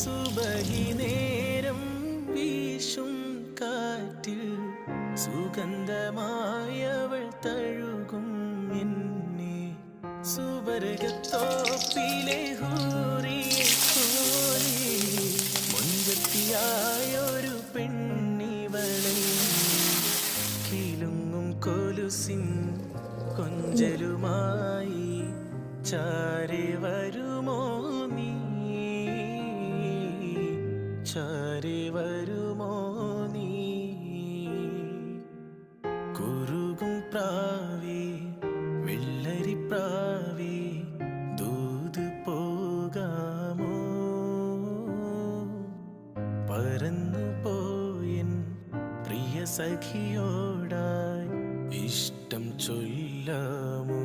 സുബഹി നേരം വീശും കാറ്റിൽ സുഗന്ധമായവൾ തഴുകും എന്നെ. സുവർഗത്തോപ്പിലെ ഹൂറിയെ പോലെ മുൻപത്തിയായൊരു പെണ്ണിവളെ. കിലുങ്ങും കൊലുസിൻ കൊഞ്ചലുമായി ചാരെ വരുമോ നീ, ചാരെ വരുമോ നീ. കുറുകും പ്രാവേ വെള്ളരിപ്രാവേ ദൂത് പോകാമോ. പറന്നു പോയൻ പ്രിയ സഖിയോടായി ഇഷ്ടം ചൊല്ലാമോ.